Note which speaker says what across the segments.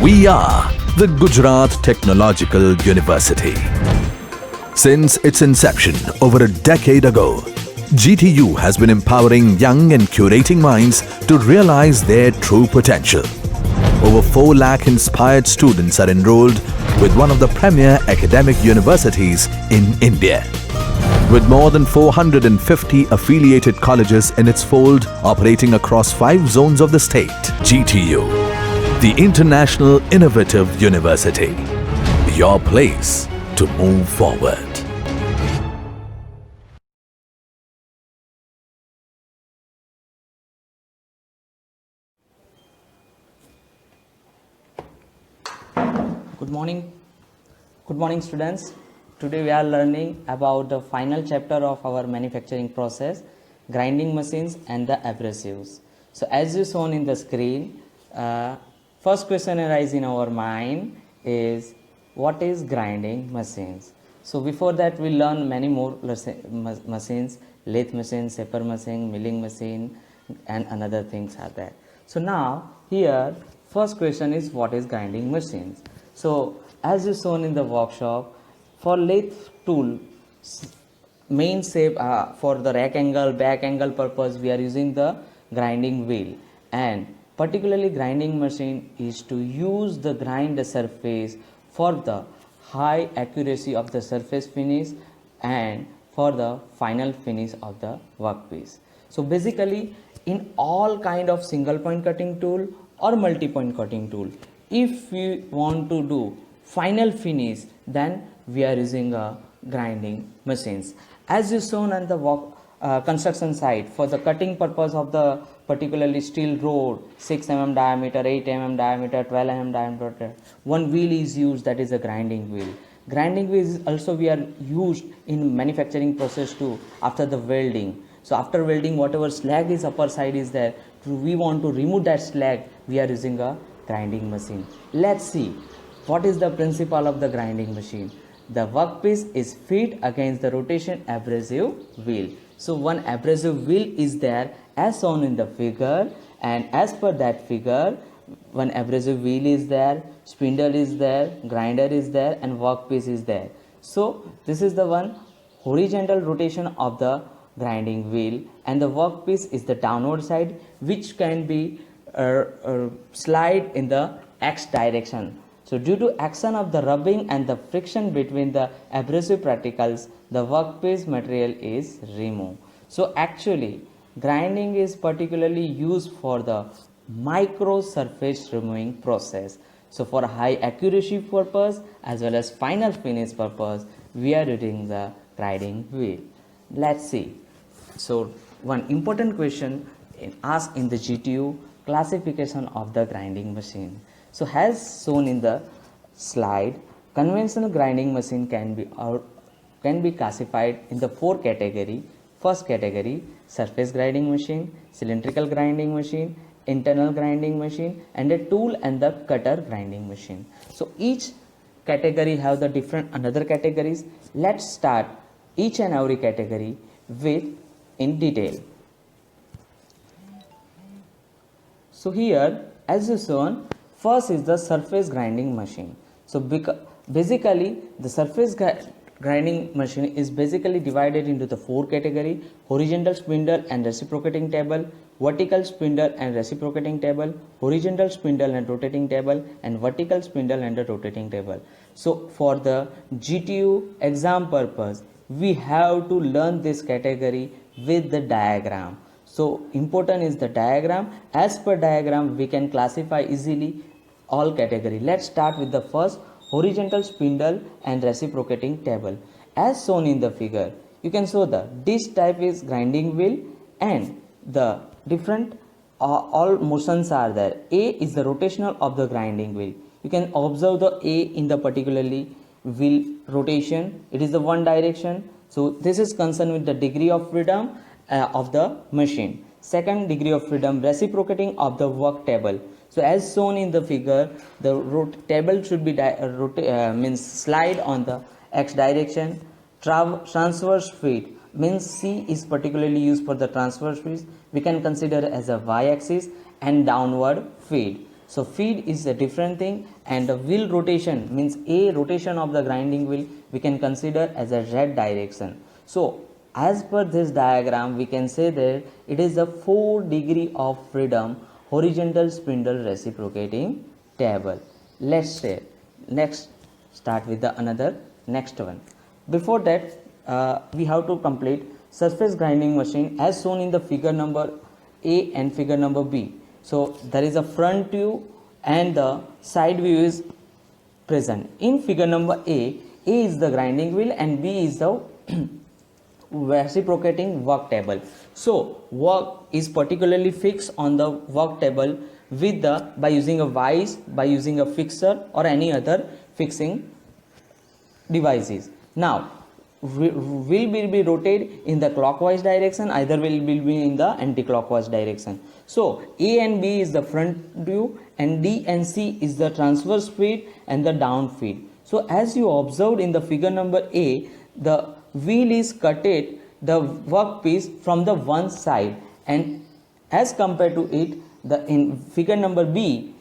Speaker 1: We are the Gujarat Technological University. Since its inception over a decade ago, GTU has been empowering young and curating minds to realize their true potential. Over 4 lakh inspired students are enrolled with one of the premier academic universities in India. With more than 450 affiliated colleges in its fold operating across 5 zones of the state, GTU, the International Innovative University, your place to move forward.
Speaker 2: Good morning students. Today we are learning about the final chapter of our manufacturing process, grinding machines and the abrasives. So as you shown in the screen, first question arises in our mind is what is grinding machines? So before that we learn many more machines, lathe machine, shaper machine, milling machine and another things are there. So now here first question is what is grinding machines? So as is shown in the workshop, for lathe tool main shape for the rack angle, back angle purpose we are using the grinding wheel, and particularly grinding machine is to use the grind the surface for the high accuracy of the surface finish and for the final finish of the workpiece. So basically in all kind of single point cutting tool or multi point cutting tool, if we want to do final finish, then we are using grinding machines. As is shown on the construction site, for the cutting purpose of the particularly steel rod, 6 mm diameter, 8 mm diameter, 12 mm diameter, one wheel is used, that is a grinding wheel. Grinding wheel is also we are used in manufacturing process too after the welding. So after welding, whatever slag is upper side is there, we want to remove that slag, we are using a grinding machine. Let's see what is the principle of the grinding machine. The workpiece is fed against the rotation abrasive wheel. So one abrasive wheel is there as shown in the figure, and as per that figure one abrasive wheel is there, spindle is there, grinder is there and workpiece is there. So this is the one horizontal rotation of the grinding wheel, and the workpiece is the downward side which can be slide in the X direction. So due to action of the rubbing and the friction between the abrasive particles, the workpiece material is removed. So actually grinding is particularly used for the micro surface removing process. So for high accuracy purpose as well as final finish purpose, we are using the grinding wheel. Let's see. So one important question asked in the GTU, classification of the grinding machine. So as shown in the slide, conventional grinding machine can be classified in the 4 category. First category, surface grinding machine, cylindrical grinding machine, internal grinding machine and a tool and the cutter grinding machine. So each category have the different another categories. Let's start each and every category with in detail. So here as is shown, first is the surface grinding machine. So basically the surface grinding machine is basically divided into the 4 category: horizontal spindle and reciprocating table, vertical spindle and reciprocating table, horizontal spindle and rotating table, and vertical spindle and a rotating table. So for the GTU exam purpose, we have to learn this category with the diagram. So important is the diagram. As per diagram we can classify easily all category. Let's start with the first, horizontal spindle and reciprocating table. As shown in the figure, you can show the this type is grinding wheel and the different all motions are there. A is the rotational of the grinding wheel. You can observe the A in the particularly wheel rotation. It is the one direction. So this is concerned with the degree of freedom of the machine. Second degree of freedom, reciprocating of the work table. So as shown in the figure, the table should be means slide on the X direction. Transverse feed means C is particularly used for the transverse feed. We can consider as a Y axis and downward feed. So feed is a different thing, and the wheel rotation means a rotation of the grinding wheel we can consider as a z direction. So as per this diagram, we can say that it is a 4 degree of freedom horizontal spindle reciprocating table. Let's say next start with the another next one. Before that, we have to complete surface grinding machine as shown in the figure number A and figure number B. So there is a front view and the side view is present. In figure number A is the grinding wheel and B is the reciprocating work table. So work is particularly fixed on the work table with the by using a vise, by using a fixer or any other fixing devices. Now will be rotated in the clockwise direction, either will be in the anti-clockwise direction. So A and B is the front view and D and C is the transverse feed and the down feed. So as you observed in the figure number A, the wheel is cutted the workpiece from the one side, and as compared to it, the in figure number B,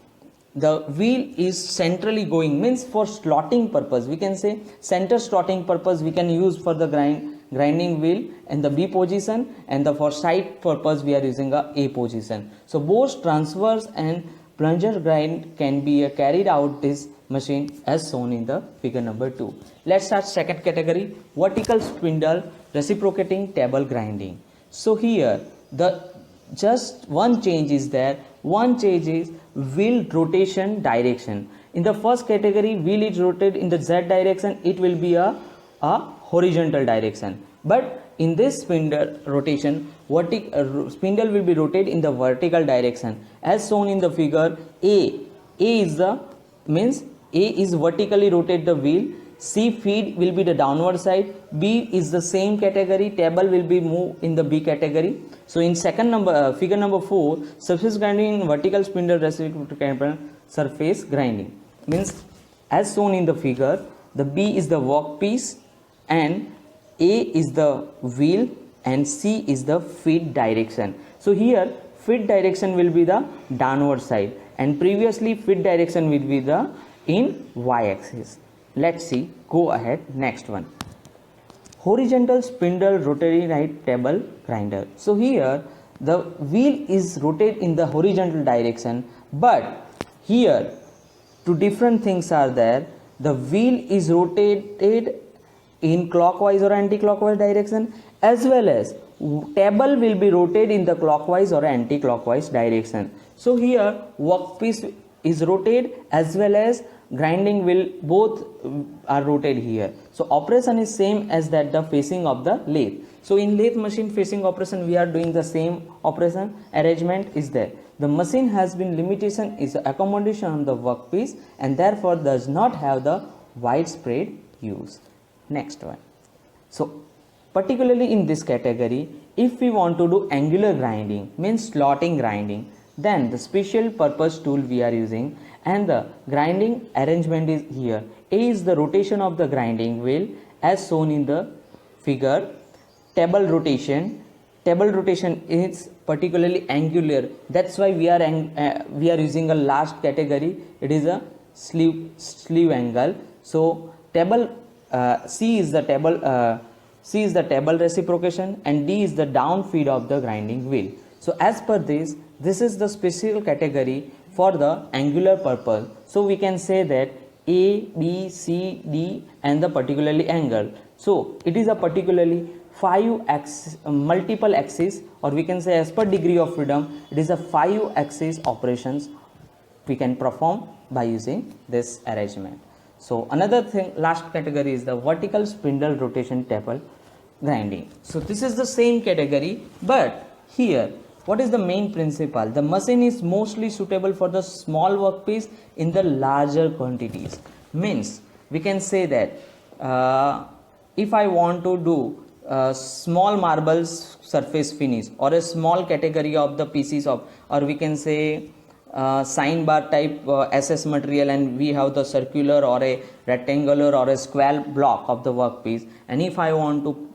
Speaker 2: the wheel is centrally going, means for slotting purpose we can say center slotting purpose we can use for the grinding wheel in the B position, and the for side purpose we are using a position. So both transverse and plunger grind can be carried out this machine as shown in the figure number 2. Let's start second category, vertical spindle reciprocating table grinding. So here the just one change is there. One change is wheel rotation direction. In the first category, wheel is rotated in the Z direction, it will be a horizontal direction. But in this spindle rotation, spindle will be rotated in the vertical direction as shown in the figure A. A is the means A is vertically rotate the wheel. C feed will be the downward side. B is the same category. Table will be moved in the B category. So in second number figure number 4, surface grinding in vertical spindle reciprocating surface grinding means as shown in the figure, the B is the workpiece and A is the wheel and C is the feed direction. So here feed direction will be the downward side and previously feed direction will be the in y-axis. Let's see, go ahead, next one. Horizontal spindle rotary right table grinder. So here the wheel is rotated in the horizontal direction, but here two different things are there. The wheel is rotated in clockwise or anti-clockwise direction, as well as table will be rotated in the clockwise or anti-clockwise direction. So here workpiece is rotated as well as grinding wheel both are rotated here. So operation is same as that the facing of the lathe. So in lathe machine facing operation we are doing the same operation, arrangement is there. The machine has been limitation is accommodation on the workpiece and therefore does not have the widespread use. Next one. So particularly in this category, if we want to do angular grinding means slotting grinding, then the special purpose tool we are using and the grinding arrangement is here. A is the rotation of the grinding wheel as shown in the figure. Table rotation is particularly angular, that's why we are using a last category, it is a sleeve angle. So table C is the table reciprocation and D is the down feed of the grinding wheel. So as per this is the special category for the angular purpose. So we can say that A, B, C, D and the particularly angle. So it is a particularly 5 axis, multiple axis, or we can say as per degree of freedom, it is a 5 axis operations we can perform by using this arrangement. So another thing, last category is the vertical spindle rotation table grinding. So this is the same category, but here what is the main principle? The machine is mostly suitable for the small workpiece in the larger quantities. Means we can say that if I want to do small marbles surface finish or a small category of the pieces of, or we can say sign bar type SS material, and we have the circular or a rectangular or a square block of the workpiece, and if I want to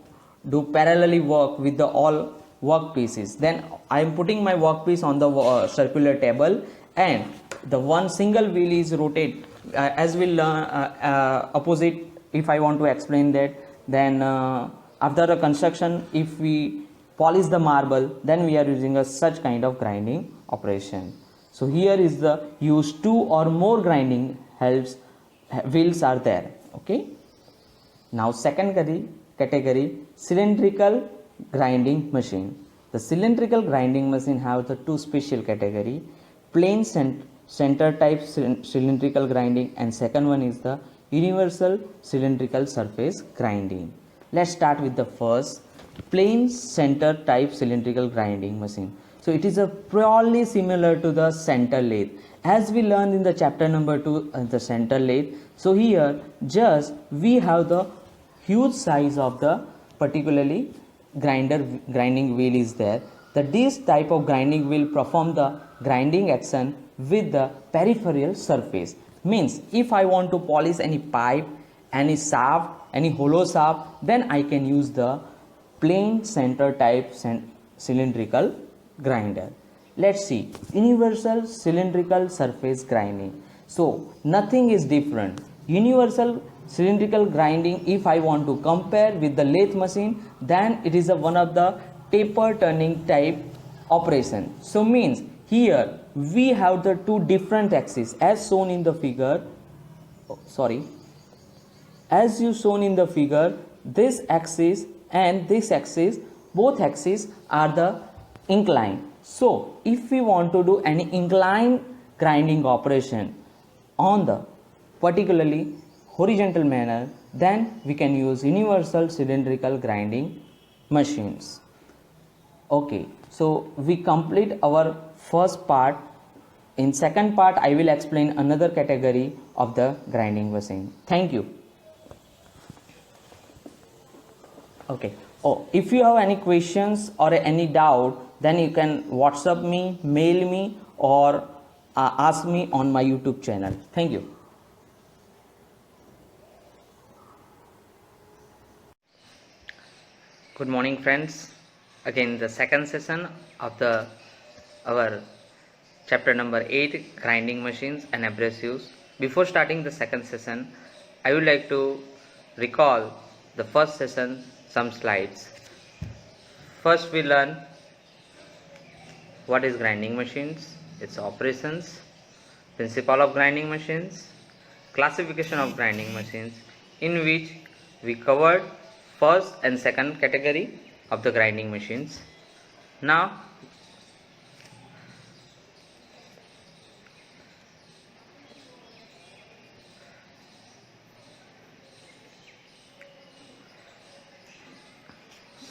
Speaker 2: do parallelly work with the all work pieces, then I am putting my workpiece on the circular table and the one single wheel is rotate, as we'll learn opposite. If I want to explain that, then after a construction, if we polish the marble, then we are using a such kind of grinding operation. So here is the use two or more grinding helps wheels are there. Okay. Now second category, cylindrical grinding machine. The cylindrical grinding machine have the two special category, plain center type cylindrical grinding, and second one is the universal cylindrical surface grinding. Let's start with the first, plain center type cylindrical grinding machine. So it is a purely similar to the center lathe, as we learned in the chapter number 2, the center lathe. So here just we have the huge size of the particularly grinding wheel is there. That this type of grinding wheel perform the grinding action with the peripheral surface. Means if I want to polish any pipe, any shaft, any hollow shaft, then I can use the plain center type cylindrical grinder. Let's see, universal cylindrical surface grinding. So nothing is different. Universal cylindrical grinding, if I want to compare with the lathe machine, then it is one of the taper turning type operation. So means here we have the two different axes as shown in the figure. As you shown in the figure, this axis and this axis, both axes are the inclined. So if we want to do any inclined grinding operation on the particularly horizontal manner, then we can use universal cylindrical grinding machines. Okay, so we complete our first part. In second part, I will explain another category of the grinding machine. Thank you. Okay. Oh, if you have any questions or any doubt, then you can WhatsApp me, mail me, or ask me on my YouTube channel. Thank you. Good morning, friends. Again, the second session of our chapter number 8, grinding machines and abrasives. Before starting the second session, I would like to recall the first session, some slides. First, we learn what is grinding machines, its operations, principle of grinding machines, classification of grinding machines, in which we covered first and second category of the grinding machines. Now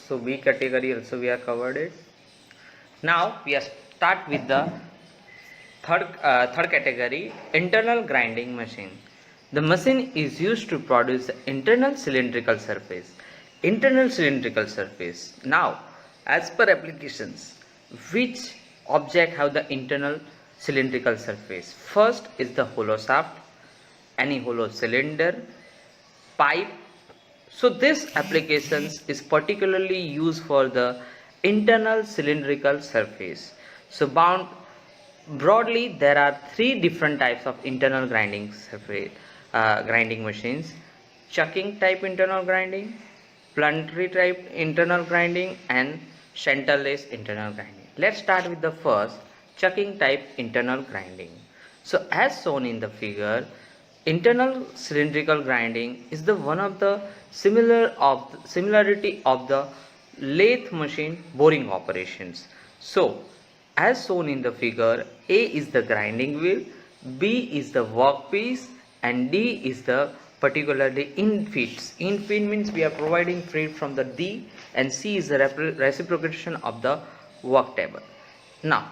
Speaker 2: so B category also we have covered it. Now we start with the third category, internal grinding machine. The machine is used to produce the internal cylindrical surface. Internal cylindrical surface. Now, as per applications, which object have the internal cylindrical surface? First is the hollow shaft, any hollow cylinder, pipe. So this applications is particularly used for the internal cylindrical surface. So broadly there are three different types of internal grinding machines: chucking type internal grinding, plundery type internal grinding, and centerless internal grinding. Let's start with the first, chucking type internal grinding. So as shown in the figure, internal cylindrical grinding is the one of the similarity of the lathe machine boring operations. So as shown in the figure, A is the grinding wheel, B is the workpiece, and D is the particularly infeeds. Infeed means we are providing feed from the D, and C is the reciprocation of the work table. Now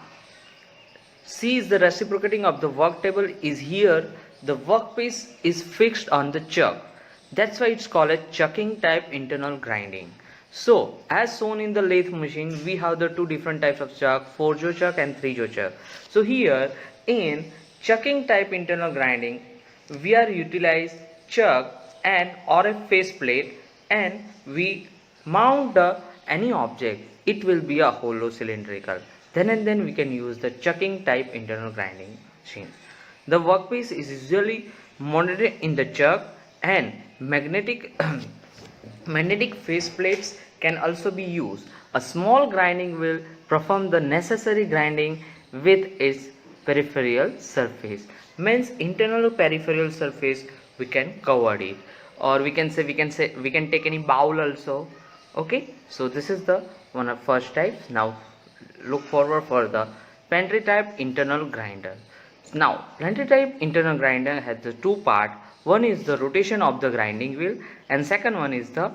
Speaker 2: C is the reciprocating of the work table is here. The workpiece is fixed on the chuck. That's why it's called a chucking type internal grinding. So as shown in the lathe machine, we have the two different types of chuck, 4-jaw chuck and 3-jaw chuck. So here in chucking type internal grinding, we are utilize chuck and or a face plate, and we mount any object. It will be a hollow cylindrical. Then we can use the chucking type internal grinding machine.
Speaker 3: The workpiece is usually mounted in the chuck, and magnetic magnetic faceplates can also be used. A small grinding wheel performs the necessary grinding with its peripheral surface. Means internal peripheral surface we can cover it, or we can take any bowl also. Okay, so this is the one of first type. Now look forward for the pantry type internal grinder. Now pantry type internal grinder has the two part. One is the rotation of the grinding wheel, and second one is the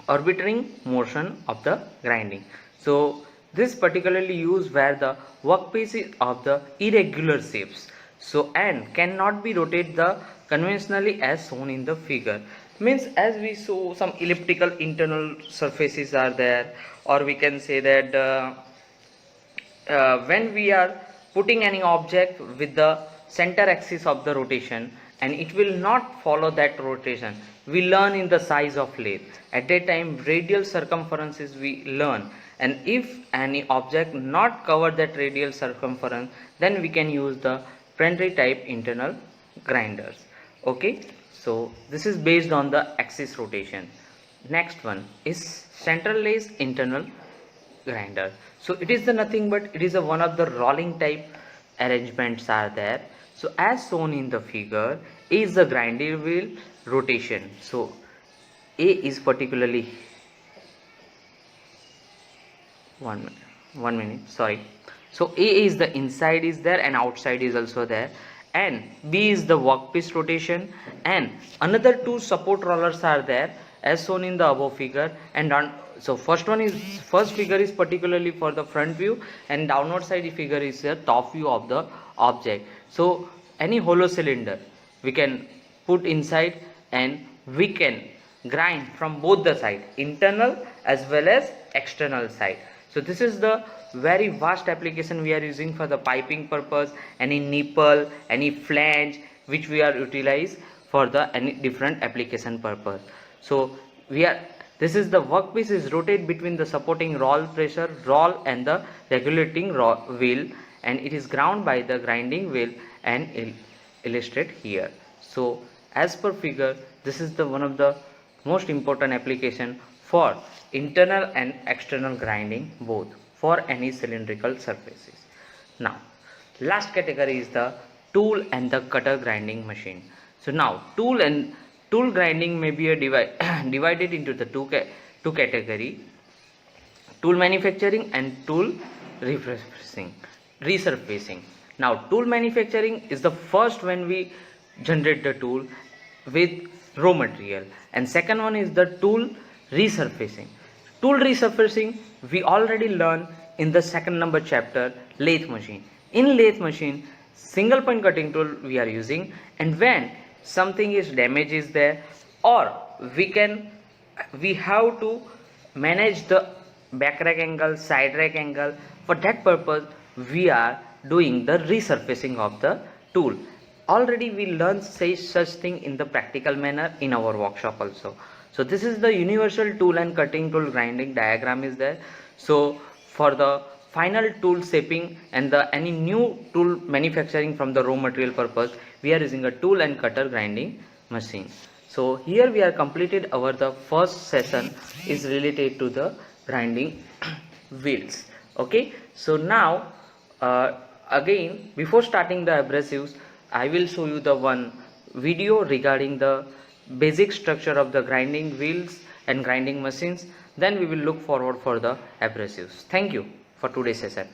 Speaker 3: arbitrary motion of the grinding. So this particularly used where the workpiece is of the irregular shapes, so and cannot be rotated the conventionally as shown in the figure. Means as we saw some elliptical internal surfaces are there, or we can say that when we are putting any object with the center axis of the rotation, and it will not follow that rotation, we learn in the size of lathe. At that time radial circumferences we learn, and if any object not cover that radial circumference, then we can use the pantry type internal grinders. Okay, so this is based on the axis rotation. Next one is central lathe internal grinder. So it is the nothing but it is a one of the rolling type arrangements are there. So as shown in the figure is the grinding wheel rotation. So A is particularly one minute, sorry. So A is the inside is there and outside is also there, and B is the workpiece rotation, and another two support rollers are there as shown in the above figure. And so first figure is particularly for the front view, and downward side figure is the top view of the object. So any hollow cylinder we can put inside, and we can grind from both the side, internal as well as external side. So this is the very vast application we are using for the piping purpose, any nipple, any flange which we are utilize for the any different application purpose. So this is the workpiece is rotate between the supporting roll pressure roll and the regulating wheel, and it is ground by the grinding wheel and illustrate here. So as per figure, this is the one of the most important application for internal and external grinding both for any cylindrical surfaces. Now last category is the tool and the cutter grinding machine. So now tool grinding may be divided into the two category: tool manufacturing and tool resurfacing. Now tool manufacturing is the first when we generate the tool with raw material, and second one is the tool resurfacing. Tool resurfacing we already learned in the second number chapter, lathe machine. In lathe machine, single point cutting tool we are using, and when something is damage is there, or we have to manage the back rack angle, side rack angle, for that purpose we are doing the resurfacing of the tool. Already we learned such thing in the practical manner in our workshop also. So this is the universal tool and cutting tool grinding diagram is there. So for the final tool shaping and the any new tool manufacturing from the raw material purpose, we are using a tool and cutter grinding machine. So here we are completed our the first session is related to the grinding wheels. Okay, so now again before starting the abrasives, I will show you the one video regarding the basic structure of the grinding wheels and grinding machines. Then we will look forward for the abrasives. Thank you for today's session.